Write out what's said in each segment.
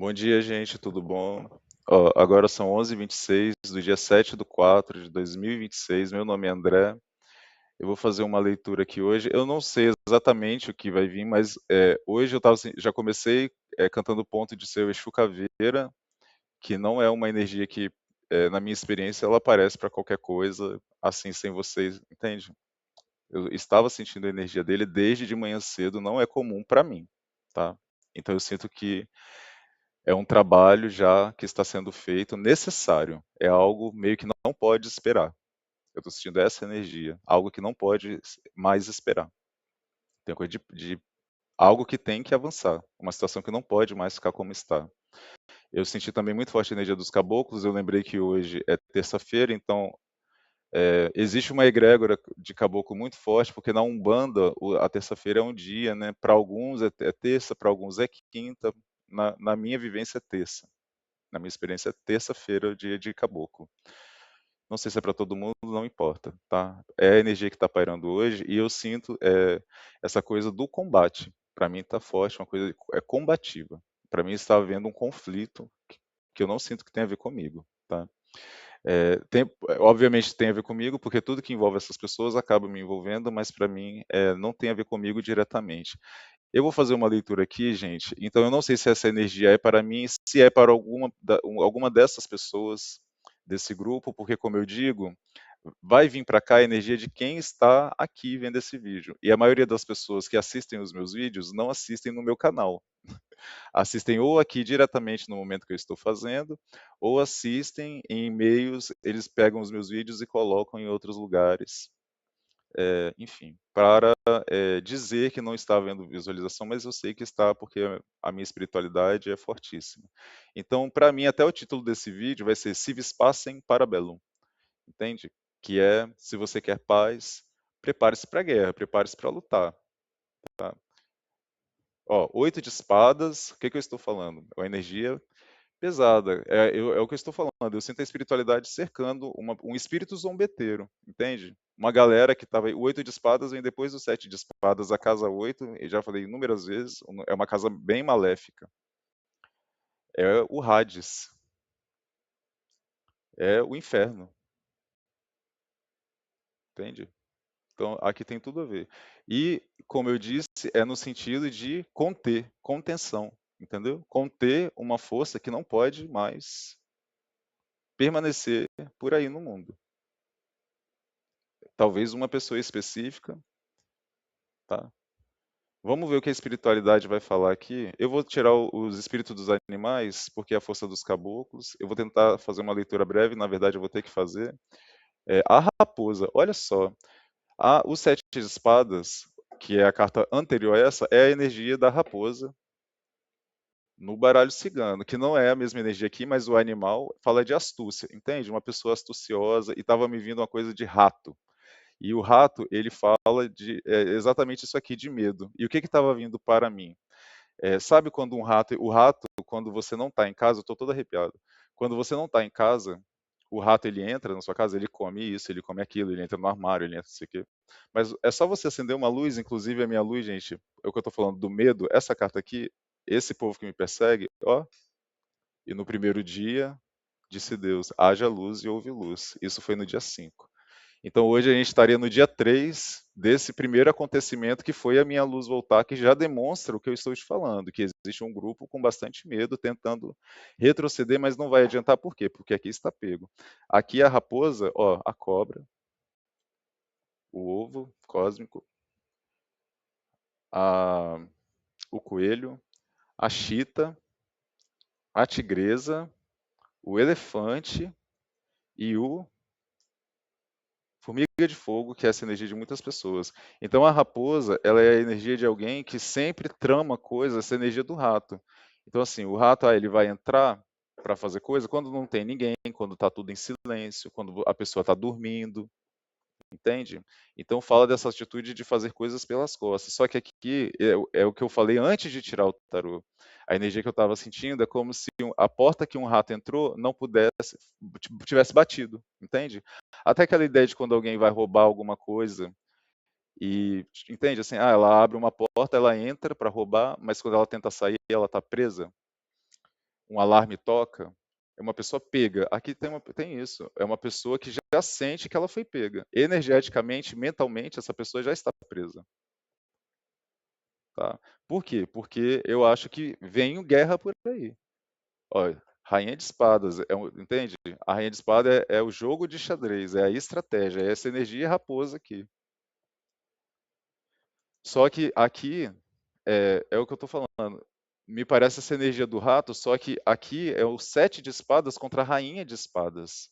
Bom dia, gente, tudo bom? Ó, agora são 11h26 do dia 7/4/2026. Meu nome é André. Eu vou fazer uma leitura aqui hoje. Eu não sei exatamente o que vai vir, mas hoje já comecei cantando o ponto de ser o Exu Caveira, que não é uma energia que, na minha experiência, ela aparece para qualquer coisa, assim, sem vocês, entende? Eu estava sentindo a energia dele desde de manhã cedo, não é comum para mim, tá? Então eu sinto que é um trabalho já que está sendo feito, necessário. É algo meio que não pode esperar. Eu estou sentindo essa energia, algo que não pode mais esperar. Tem coisa de algo que tem que avançar, uma situação que não pode mais ficar como está. Eu senti também muito forte a energia dos caboclos. Eu lembrei que hoje é terça-feira, então existe uma egrégora de caboclo muito forte, porque na Umbanda a terça-feira é um dia, né? Para alguns é terça, para alguns é quinta. Na minha vivência é terça. Na minha experiência, é terça-feira, dia de caboclo. Não sei se é para todo mundo, não importa, tá? É a energia que está pairando hoje e eu sinto essa coisa do combate. Para mim está forte, uma coisa combativa. Para mim está havendo um conflito que eu não sinto que tem a ver comigo, tá? Obviamente tem a ver comigo, porque tudo que envolve essas pessoas acaba me envolvendo, mas para mim não tem a ver comigo diretamente. Eu vou fazer uma leitura aqui, gente. Então, eu não sei se essa energia é para mim, se é para alguma dessas pessoas desse grupo, porque, como eu digo, vai vir para cá a energia de quem está aqui vendo esse vídeo. E a maioria das pessoas que assistem os meus vídeos não assistem no meu canal. Assistem ou aqui diretamente no momento que eu estou fazendo, ou assistem em e-mails, eles pegam os meus vídeos e colocam em outros lugares, enfim, para dizer que não está havendo visualização, mas eu sei que está porque a minha espiritualidade é fortíssima. Então, para mim, até o título desse vídeo vai ser Se Vis Pacem para Bellum, entende? Que é, se você quer paz, prepare-se para a guerra, prepare-se para lutar, tá? Ó, 8 de espadas, o que que eu estou falando? É uma energia pesada. É o que eu estou falando. Eu sinto a espiritualidade cercando um espírito zombeteiro, entende? Uma galera que estava. O 8 de espadas vem depois do 7 de espadas, a casa 8, e já falei inúmeras vezes, é uma casa bem maléfica. É o Hades, é o inferno, entende? Então, aqui tem tudo a ver. E, como eu disse, é no sentido de conter, contenção, entendeu? Conter uma força que não pode mais permanecer por aí no mundo. Talvez uma pessoa específica, tá? Vamos ver o que a espiritualidade vai falar aqui. Eu vou tirar os espíritos dos animais, porque é a força dos caboclos. Eu vou tentar fazer uma leitura breve, na verdade eu vou ter que fazer. A raposa, olha só. O 7 de espadas, que é a carta anterior a essa, é a energia da raposa no baralho cigano, que não é a mesma energia aqui, mas o animal fala de astúcia, entende? Uma pessoa astuciosa, e estava me vindo uma coisa de rato. E o rato, ele fala de exatamente isso aqui, de medo. E o que estava vindo para mim? Sabe quando o rato, quando você não está em casa, eu estou todo arrepiado. Quando você não está em casa, o rato ele entra na sua casa, ele come isso, ele come aquilo, ele entra no armário, ele entra não sei o quê. Mas é só você acender uma luz, inclusive a minha luz, gente, é o que eu estou falando do medo, essa carta aqui, esse povo que me persegue, ó, e no primeiro dia disse Deus, haja luz e houve luz. Isso foi no dia 5. Então hoje a gente estaria no dia 3 desse primeiro acontecimento, que foi a minha luz voltar, que já demonstra o que eu estou te falando, que existe um grupo com bastante medo, tentando retroceder, mas não vai adiantar. Por quê? Porque aqui está pego. Aqui a raposa, ó, a cobra, o ovo cósmico, a, o coelho, a chita, a tigresa, o elefante e o formiga de fogo, que é essa energia de muitas pessoas. Então a raposa, ela é a energia de alguém que sempre trama coisas, essa energia do rato. Então assim, o rato, ele vai entrar para fazer coisa quando não tem ninguém, quando está tudo em silêncio, quando a pessoa está dormindo, entende? Então fala dessa atitude de fazer coisas pelas costas. Só que aqui é o que eu falei antes de tirar o tarô. A energia que eu estava sentindo é como se a porta que um rato entrou não pudesse, tivesse batido, entende? Até aquela ideia de quando alguém vai roubar alguma coisa e, entende, assim, ela abre uma porta, ela entra para roubar, mas quando ela tenta sair, ela está presa. um alarme toca, é uma pessoa pega. Aqui tem isso, é uma pessoa que já sente que ela foi pega. Energeticamente, mentalmente, essa pessoa já está presa. Tá? Por quê? Porque eu acho que vem guerra por aí. Olha, Rainha de Espadas, entende? A Rainha de Espada é o jogo de xadrez, é a estratégia, é essa energia raposa aqui. Só que aqui é o que eu estou falando. Me parece essa energia do rato, só que aqui é o 7 de espadas contra a rainha de espadas.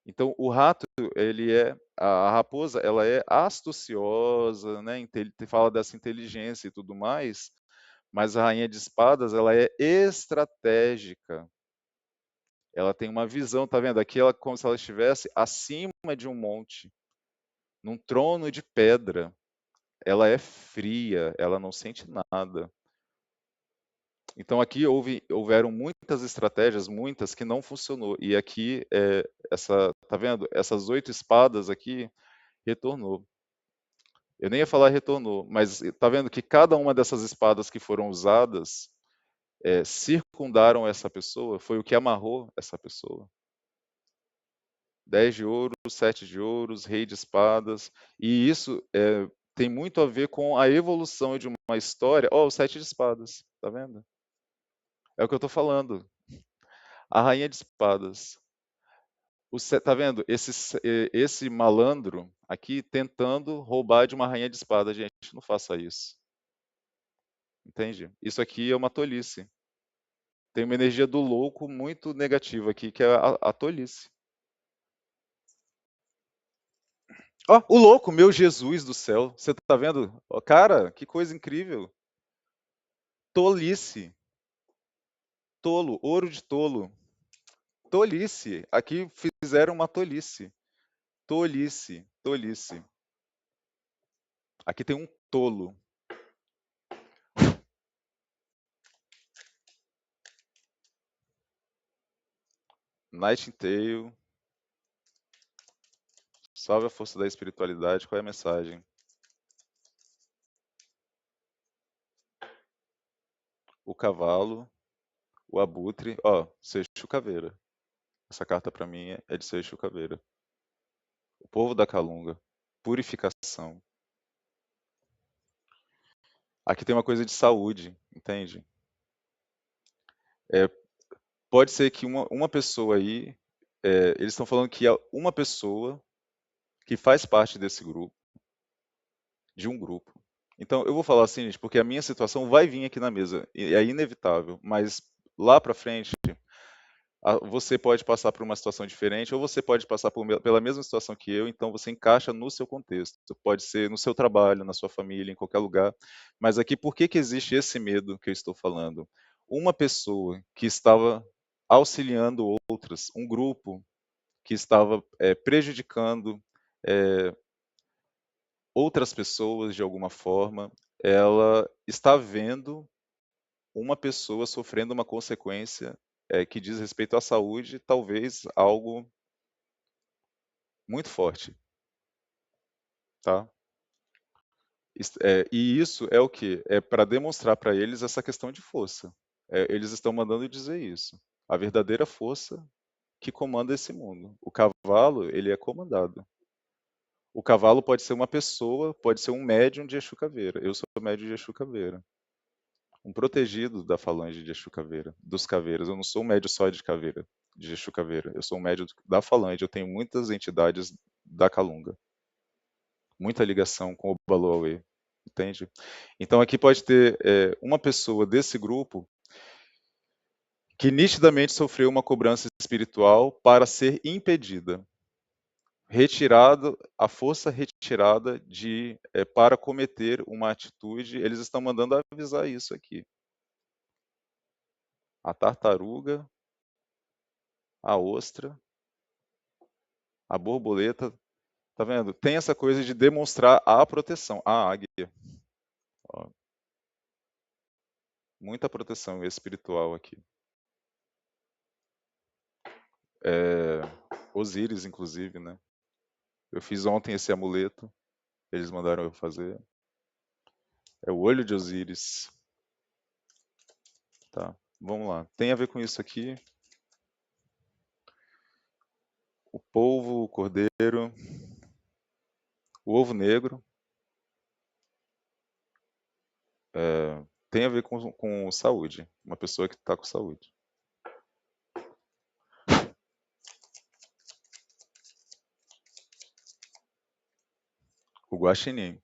Então, o rato, ele é a raposa, ela é astuciosa, né? Fala dessa inteligência e tudo mais, mas a rainha de espadas, ela é estratégica. Ela tem uma visão, tá vendo? Aqui ela como se ela estivesse acima de um monte, num trono de pedra. Ela é fria, ela não sente nada. Então aqui houveram muitas estratégias, muitas que não funcionou. E aqui tá vendo? Essas 8 espadas aqui retornou. Eu nem ia falar retornou, mas tá vendo que cada uma dessas espadas que foram usadas circundaram essa pessoa, foi o que amarrou essa pessoa. 10 de ouros, 7 de ouros, rei de espadas, e isso tem muito a ver com a evolução de uma história. Ó, o 7 de espadas, tá vendo? É o que eu tô falando. A rainha de espadas. Tá vendo? Esse malandro aqui tentando roubar de uma rainha de espada. Gente, não faça isso. Entende? Isso aqui é uma tolice. Tem uma energia do louco muito negativa aqui, que é a tolice. Ó, o louco, meu Jesus do céu. Você tá vendo? Ó, cara, que coisa incrível. Tolice. Tolo, ouro de tolo. Tolice. Aqui fizeram uma tolice. Tolice, tolice. Aqui tem um tolo. Nightingale. Salve a força da espiritualidade. Qual é a mensagem? O cavalo, o abutre. Ó, Seixo Caveira. Essa carta pra mim é de Seixo Caveira. O povo da Calunga. Purificação. Aqui tem uma coisa de saúde, entende? É, pode ser que uma pessoa aí. Eles estão falando que uma pessoa que faz parte desse grupo, de um grupo. Então, eu vou falar assim, gente, porque a minha situação vai vir aqui na mesa, e é inevitável, mas lá para frente, você pode passar por uma situação diferente, ou você pode passar pela mesma situação que eu, então você encaixa no seu contexto. Pode ser no seu trabalho, na sua família, em qualquer lugar. Mas aqui, por que que existe esse medo que eu estou falando? Uma pessoa que estava auxiliando outras, um grupo que estava prejudicando outras pessoas de alguma forma, ela está vendo uma pessoa sofrendo uma consequência que diz respeito à saúde, talvez algo muito forte, tá? E isso é o quê? É para demonstrar para eles essa questão de força. Eles estão mandando dizer isso. A verdadeira força que comanda esse mundo. O cavalo, ele é comandado. O cavalo pode ser uma pessoa, pode ser um médium de Exu Caveira. Eu sou médium de Exu Caveira. Um protegido da falange de Exu Caveira, dos caveiras. Eu não sou um médio só de caveira, de Exu Caveira. Eu sou um médio da falange. Eu tenho muitas entidades da Calunga. Muita ligação com o Baloauê. Entende? Então aqui pode ter uma pessoa desse grupo que nitidamente sofreu uma cobrança espiritual para ser impedida, retirado, a força retirada para cometer uma atitude. Eles estão mandando avisar isso aqui. A tartaruga, a ostra, a borboleta, tá vendo? Tem essa coisa de demonstrar a proteção. A águia, ó, muita proteção espiritual aqui. Osíris, inclusive, né? Eu fiz ontem esse amuleto, eles mandaram eu fazer. É o olho de Osíris, tá? Vamos lá. Tem a ver com isso aqui. O polvo, o cordeiro, o ovo negro. Tem a ver com saúde. Uma pessoa que está com saúde. O guaxinim.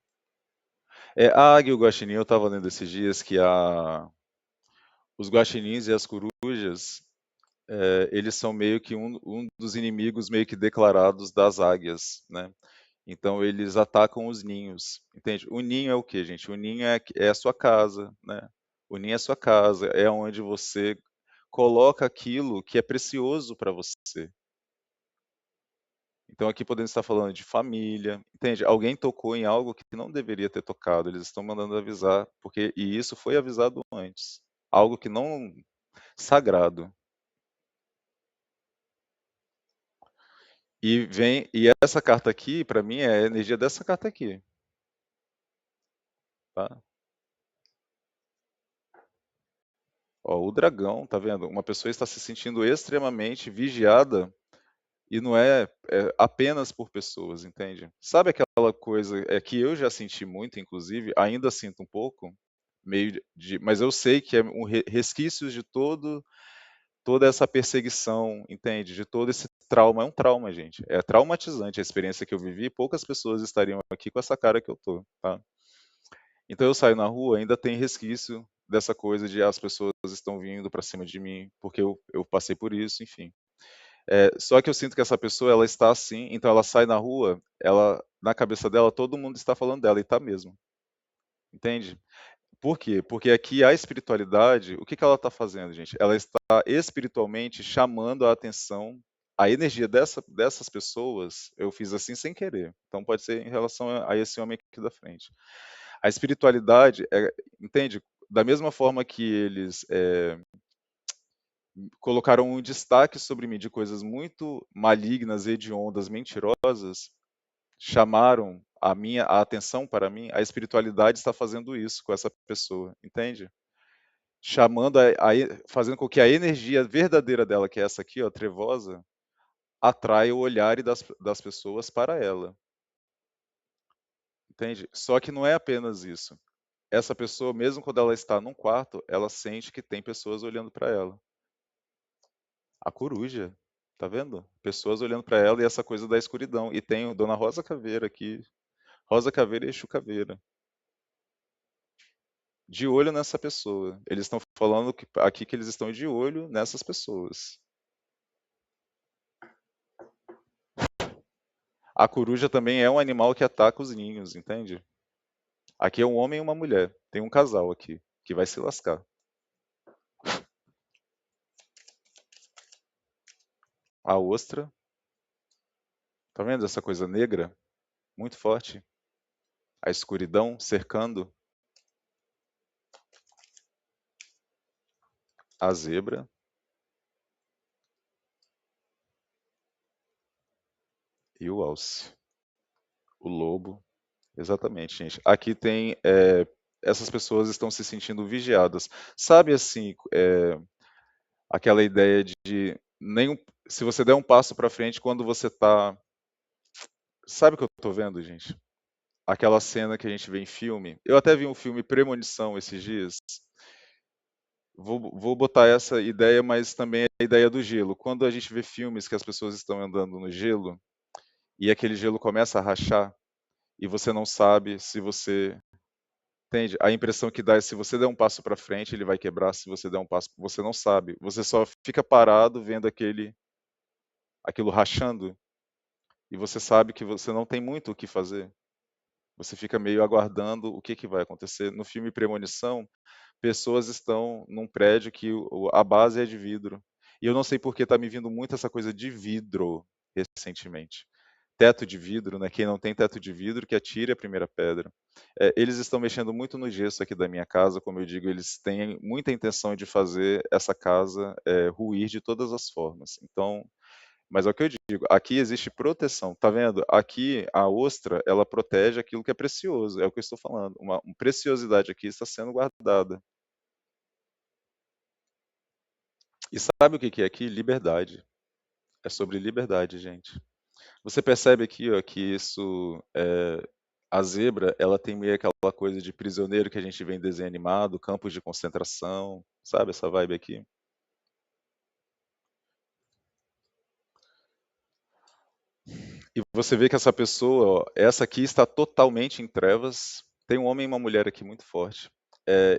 A águia e o guaxinim, eu estava lendo esses dias que os guaxinins e as corujas, eles são meio que um dos inimigos meio que declarados das águias, né? Então eles atacam os ninhos, entende? O ninho é o quê, gente? O ninho é a sua casa, né? O ninho é a sua casa, é onde você coloca aquilo que é precioso para você. Então aqui podemos estar falando de família, entende? Alguém tocou em algo que não deveria ter tocado, eles estão mandando avisar, e isso foi avisado antes. Algo que não sagrado. E essa carta aqui, para mim, é a energia dessa carta aqui, tá? Ó, o dragão, tá vendo? Uma pessoa está se sentindo extremamente vigiada e não é apenas por pessoas, entende? Sabe aquela coisa que eu já senti muito, inclusive, ainda sinto um pouco, mas eu sei que é resquícios de toda essa perseguição, entende? De todo esse trauma. É um trauma, gente. É traumatizante a experiência que eu vivi. Poucas pessoas estariam aqui com essa cara que eu tô, tá? Então eu saio na rua, ainda tem resquício dessa coisa de as pessoas estão vindo para cima de mim, porque eu passei por isso, enfim. Só que eu sinto que essa pessoa, ela está assim, então ela sai na rua, na cabeça dela, todo mundo está falando dela, e tá mesmo, entende? Por quê? Porque aqui a espiritualidade, o que que ela está fazendo, gente? Ela está espiritualmente chamando a atenção, a energia dessas pessoas, eu fiz assim sem querer, então pode ser em relação a esse homem aqui da frente. A espiritualidade, entende? Da mesma forma que eles colocaram um destaque sobre mim de coisas muito malignas, hediondas, mentirosas, chamaram a atenção para mim, a espiritualidade está fazendo isso com essa pessoa, entende? Chamando, fazendo com que a energia verdadeira dela, que é essa aqui, ó, trevosa, atraia o olhar das pessoas para ela, entende? Só que não é apenas isso. Essa pessoa, mesmo quando ela está num quarto, ela sente que tem pessoas olhando para ela. A coruja, tá vendo? Pessoas olhando para ela e essa coisa da escuridão. E tem o Dona Rosa Caveira aqui, Rosa Caveira e Exu Caveira, de olho nessa pessoa. Eles estão falando aqui que eles estão de olho nessas pessoas. A coruja também é um animal que ataca os ninhos, entende? Aqui é um homem e uma mulher. Tem um casal aqui que vai se lascar. A ostra, tá vendo essa coisa negra? Muito forte. A escuridão cercando a zebra e o alce. O lobo. Exatamente, gente. Aqui tem. Essas pessoas estão se sentindo vigiadas. Sabe assim, aquela ideia de nenhum, se você der um passo para frente quando você tá. Sabe o que eu tô vendo, gente? Aquela cena que a gente vê em filme. Eu até vi um filme Premonição esses dias. Vou botar essa ideia, mas também a ideia do gelo. Quando a gente vê filmes que as pessoas estão andando no gelo e aquele gelo começa a rachar e você não sabe se você. Entende? A impressão que dá é se você der um passo para frente, ele vai quebrar, se você der um passo, você não sabe. Você só fica parado vendo aquilo rachando e você sabe que você não tem muito o que fazer. Você fica meio aguardando o que que vai acontecer. No filme Premonição, pessoas estão num prédio que a base é de vidro. E eu não sei por que está me vindo muito essa coisa de vidro recentemente. Teto de vidro, né? Quem não tem teto de vidro, que atire a primeira pedra. Eles estão mexendo muito no gesso aqui da minha casa, como eu digo, eles têm muita intenção de fazer essa casa ruir de todas as formas. Então, mas é o que eu digo, aqui existe proteção, tá vendo? Aqui a ostra, ela protege aquilo que é precioso, é o que eu estou falando. Uma preciosidade aqui está sendo guardada. E sabe o que que é aqui? Liberdade. É sobre liberdade, gente. Você percebe aqui, ó, que a zebra, ela tem meio aquela coisa de prisioneiro que a gente vê em desenho animado, campos de concentração, sabe essa vibe aqui? E você vê que essa pessoa, ó, essa aqui está totalmente em trevas. Tem um homem e uma mulher aqui muito forte.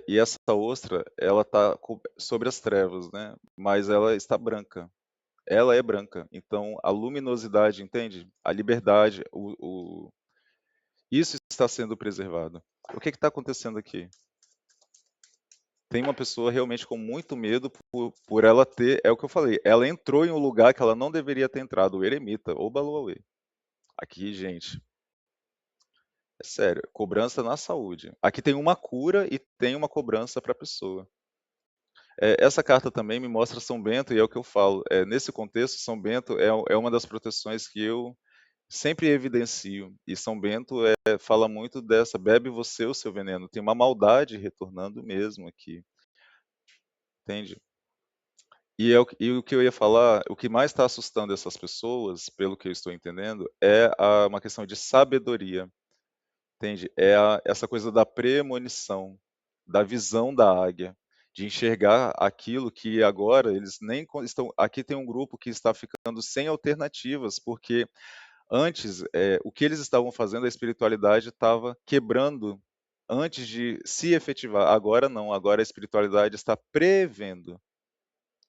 E essa ostra, ela está sobre as trevas, né? Mas ela está branca. Ela é branca. Então, a luminosidade, entende? A liberdade, isso está sendo preservado. O que está acontecendo aqui? Tem uma pessoa realmente com muito medo por ela ter, é o que eu falei, ela entrou em um lugar que ela não deveria ter entrado, o eremita, ou Baluauê. Aqui, gente, é sério, cobrança na saúde. Aqui tem uma cura e tem uma cobrança para a pessoa. Essa carta também me mostra São Bento, e é o que eu falo. Nesse contexto, São Bento é uma das proteções que eu sempre evidencio. E São Bento fala muito dessa, bebe você o seu veneno. Tem uma maldade retornando mesmo aqui, entende? E o que eu ia falar, o que mais está assustando essas pessoas, pelo que eu estou entendendo, é uma questão de sabedoria, entende? Essa coisa da premonição, da visão da águia, de enxergar aquilo que agora eles nem estão. Aqui tem um grupo que está ficando sem alternativas, porque antes o que eles estavam fazendo, a espiritualidade estava quebrando antes de se efetivar. Agora não, agora a espiritualidade está prevendo,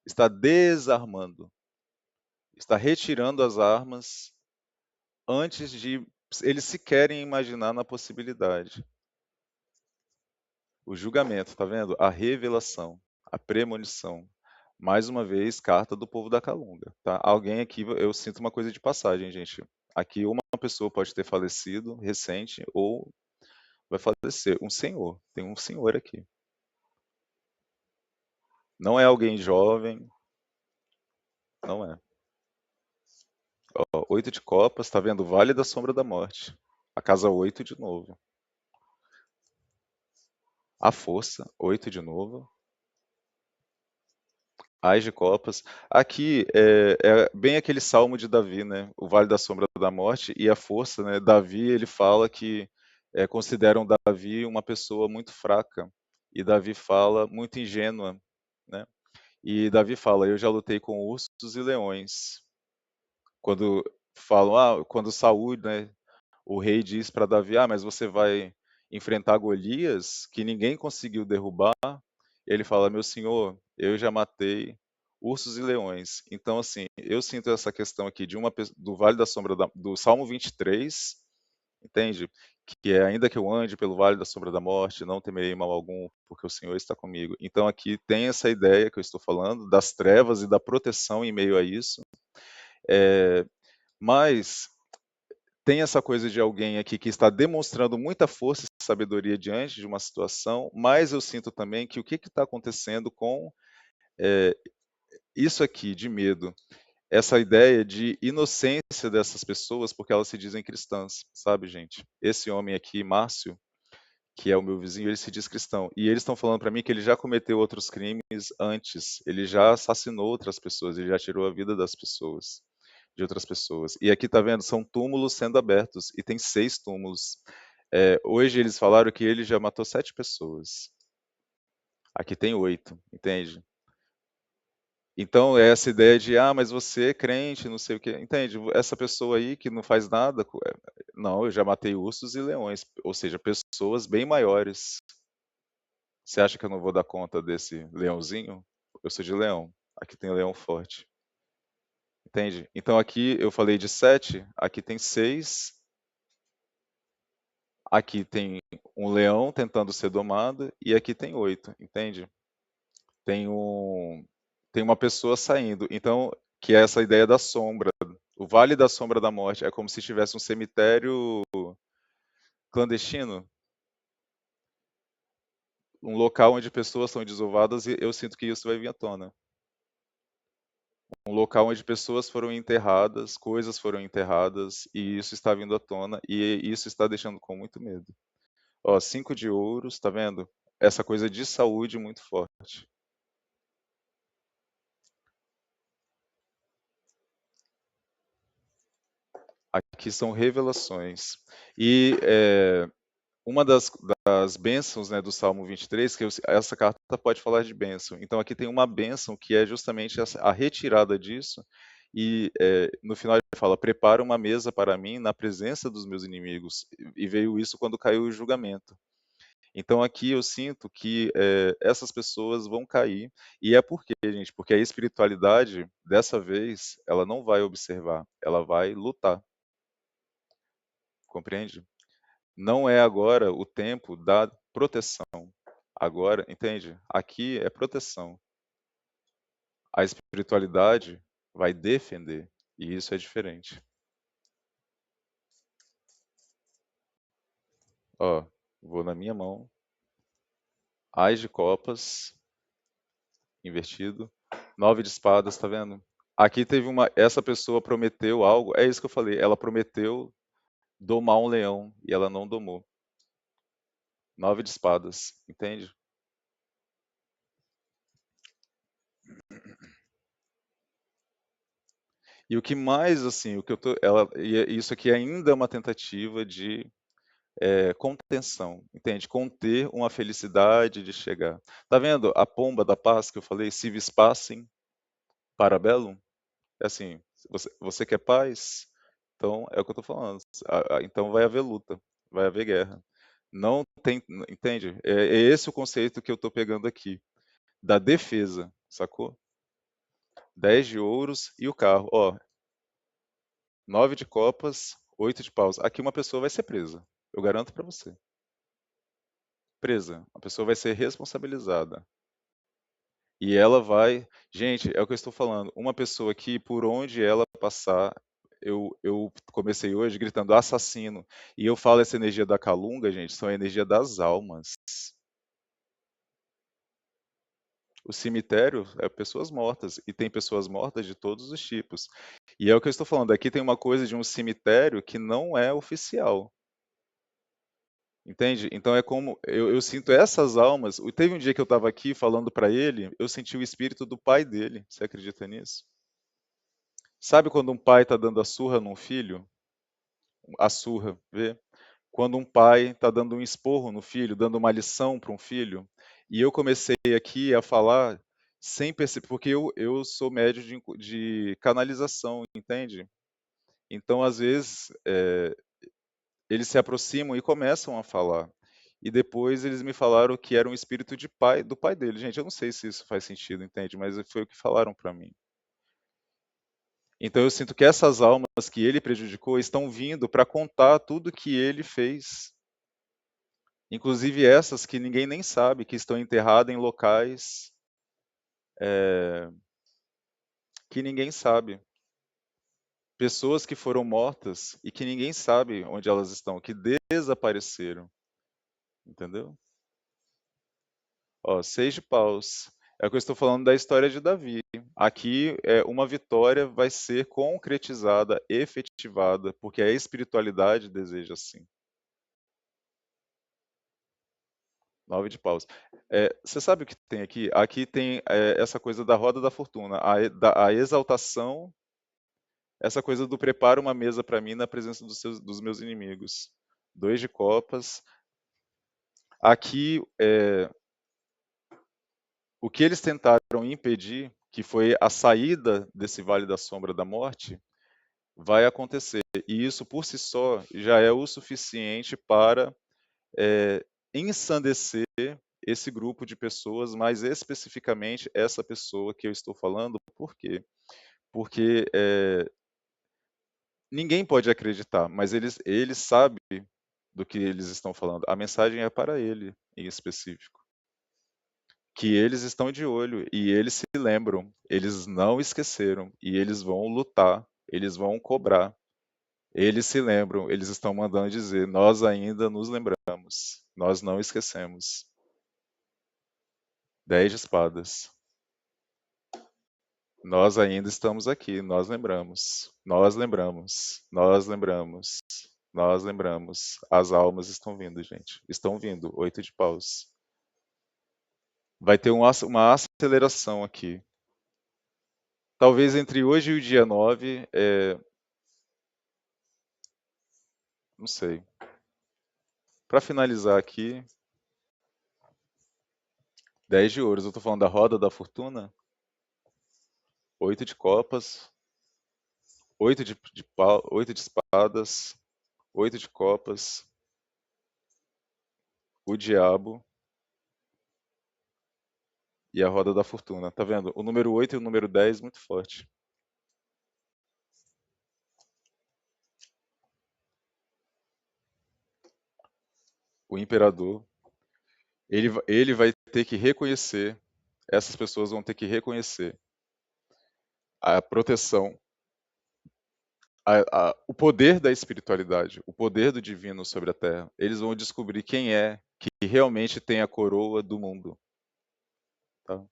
está desarmando, está retirando as armas antes de eles sequerem imaginar na possibilidade. O julgamento, tá vendo? A revelação, a premonição. Mais uma vez, carta do povo da Calunga, tá? Alguém aqui, eu sinto uma coisa de passagem, gente. Aqui uma pessoa pode ter falecido recente ou vai falecer. Um senhor, tem um senhor aqui. Não é alguém jovem, não é. Ó, 8 de copas, tá vendo? Vale da sombra da morte. A casa 8 de novo. A força, 8 de novo. Ais de copas. Aqui é bem aquele salmo de Davi, né? O vale da sombra da morte e a força, né? Davi, ele fala que consideram Davi uma pessoa muito fraca. E Davi fala muito ingênua, né? E Davi fala: Eu já lutei com ursos e leões. Quando falam, quando Saul, né, o rei diz para Davi: mas você vai enfrentar Golias, que ninguém conseguiu derrubar. Ele fala: meu senhor, eu já matei ursos e leões. Então, assim, eu sinto essa questão aqui do Vale da Sombra do Salmo 23, entende? Que é ainda que eu ande pelo Vale da Sombra da Morte, não temerei mal algum, porque o Senhor está comigo. Então, aqui tem essa ideia que eu estou falando das trevas e da proteção em meio a isso. É, mas tem essa coisa de alguém aqui que está demonstrando muita força e sabedoria diante de uma situação, mas eu sinto também que o que está acontecendo com eh, isso aqui de medo, essa ideia de inocência dessas pessoas, porque elas se dizem cristãs, sabe, gente? Esse homem aqui, Márcio, que é o meu vizinho, ele se diz cristão. E eles estão falando para mim que ele já cometeu outros crimes antes, ele já assassinou outras pessoas, ele já tirou a vida das pessoas, de outras pessoas. E aqui tá vendo, são túmulos sendo abertos, e tem 6 túmulos. Hoje eles falaram que ele já matou 7 pessoas. Aqui tem 8, entende? Então, é essa ideia de, mas você é crente, não sei o quê. Entende? Essa pessoa aí que não faz nada. Não, eu já matei ursos e leões, ou seja, pessoas bem maiores. Você acha que eu não vou dar conta desse leãozinho? Eu sou de leão. Aqui tem leão forte. Entende? Então aqui eu falei de 7, aqui tem 6, aqui tem um leão tentando ser domado e aqui tem 8, entende? Tem um, tem uma pessoa saindo. Então, que é essa ideia da sombra. O Vale da Sombra da Morte é como se tivesse um cemitério clandestino, um local onde pessoas são desovadas e eu sinto que isso vai vir à tona. Um local onde pessoas foram enterradas, coisas foram enterradas, e isso está vindo à tona, e isso está deixando com muito medo. Ó, 5 de ouros, tá vendo? Essa coisa de saúde muito forte. Aqui são revelações. E uma das bênçãos, né, do Salmo 23, essa carta pode falar de bênção. Então aqui tem uma bênção que é justamente a retirada disso. E no final ele fala: prepara uma mesa para mim na presença dos meus inimigos. E veio isso quando caiu o julgamento. Então aqui eu sinto que essas pessoas vão cair. E é por quê, gente? Porque a espiritualidade, dessa vez, ela não vai observar, ela vai lutar. Compreende? Não é agora o tempo da proteção. Agora, entende? Aqui é proteção. A espiritualidade vai defender. E isso é diferente. Ó, vou na minha mão. Ás de copas, invertido. 9 de espadas, tá vendo? Aqui teve essa pessoa prometeu algo, é isso que eu falei, ela prometeu domar um leão e ela não domou. 9 de espadas, entende? E o que mais, assim, o que eu tô, isso aqui ainda é uma tentativa de contenção, entende? Conter uma felicidade de chegar. Tá vendo a pomba da paz que eu falei? Si vis pacem, parabellum? É assim, você quer paz? Então, é o que eu tô falando. Então vai haver luta, vai haver guerra. Não tem, entende? É esse o conceito que eu tô pegando aqui, da defesa, sacou? 10 de ouros e o carro. Ó, 9 de copas, 8 de paus. Aqui uma pessoa vai ser presa. Eu garanto para você. Presa. A pessoa vai ser responsabilizada. E ela vai. Gente, é o que eu estou falando. Uma pessoa que, por onde ela passar, eu comecei hoje gritando assassino. E eu falo essa energia da calunga, gente, são a energia das almas. O cemitério é pessoas mortas. E tem pessoas mortas de todos os tipos. E é o que eu estou falando. Aqui tem uma coisa de um cemitério que não é oficial. Entende? Então é como eu sinto essas almas. Teve um dia que eu estava aqui falando para ele, eu senti o espírito do pai dele. Você acredita nisso? Sabe quando um pai está dando a surra num filho? A surra, vê? Quando um pai está dando um esporro no filho, dando uma lição para um filho. E eu comecei aqui a falar sem perceber, porque eu sou médio de canalização, entende? Então, às vezes, eles se aproximam e começam a falar. E depois eles me falaram que era um espírito de pai, do pai dele. Gente, eu não sei se isso faz sentido, entende? Mas foi o que falaram para mim. Então eu sinto que essas almas que ele prejudicou estão vindo para contar tudo que ele fez. Inclusive essas que ninguém nem sabe, que estão enterradas em locais eh, que ninguém sabe. Pessoas que foram mortas e que ninguém sabe onde elas estão, que desapareceram. Entendeu? Ó, 6 de paus. É o que eu estou falando da história de Davi. Aqui, uma vitória vai ser concretizada, efetivada, porque a espiritualidade deseja assim. 9 de paus. Você sabe o que tem aqui? Aqui tem essa coisa da roda da fortuna, a exaltação, essa coisa do prepara uma mesa para mim na presença dos meus inimigos. 2 de copas. Aqui, o que eles tentaram impedir, que foi a saída desse vale da sombra da morte, vai acontecer. E isso por si só já é o suficiente para ensandecer esse grupo de pessoas, mais especificamente essa pessoa que eu estou falando. Por quê? Porque ninguém pode acreditar, mas eles sabem do que eles estão falando. A mensagem é para ele, em específico. Que eles estão de olho e eles se lembram, eles não esqueceram e eles vão lutar, eles vão cobrar. Eles se lembram, eles estão mandando dizer: nós ainda nos lembramos, nós não esquecemos. 10 de espadas. Nós ainda estamos aqui, nós lembramos, nós lembramos, nós lembramos, nós lembramos. As almas estão vindo, gente. Estão vindo, 8 de paus. Vai ter uma aceleração aqui. Talvez entre hoje e o dia 9, Não sei. Para finalizar aqui, 10 de ouros. Eu tô falando da roda da fortuna, 8 de copas, 8 de pau, 8 de espadas, 8 de copas, o diabo e a roda da fortuna. Tá vendo? O número 8 e o número 10 muito forte. O imperador, ele vai ter que reconhecer, essas pessoas vão ter que reconhecer a proteção, o poder da espiritualidade, o poder do divino sobre a Terra. Eles vão descobrir quem é que realmente tem a coroa do mundo. Tá?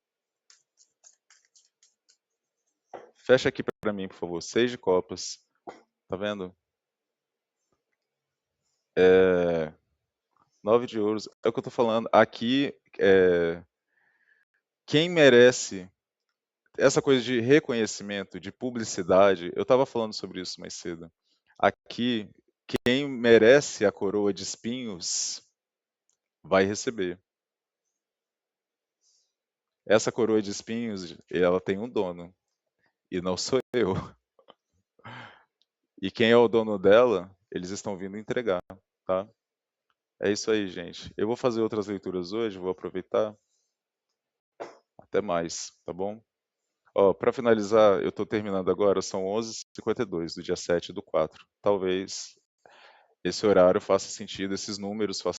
Fecha aqui para mim, por favor. 6 de copas. Tá vendo? 9 de ouros. É o que eu tô falando. Aqui, quem merece essa coisa de reconhecimento, de publicidade, eu estava falando sobre isso mais cedo. Aqui, quem merece a coroa de espinhos vai receber. Essa coroa de espinhos, ela tem um dono, e não sou eu. E quem é o dono dela, eles estão vindo entregar, tá? É isso aí, gente. Eu vou fazer outras leituras hoje, vou aproveitar. Até mais, tá bom? Ó, para finalizar, eu estou terminando agora, são 11h52 do dia 7 do 4. Talvez esse horário faça sentido, esses números façam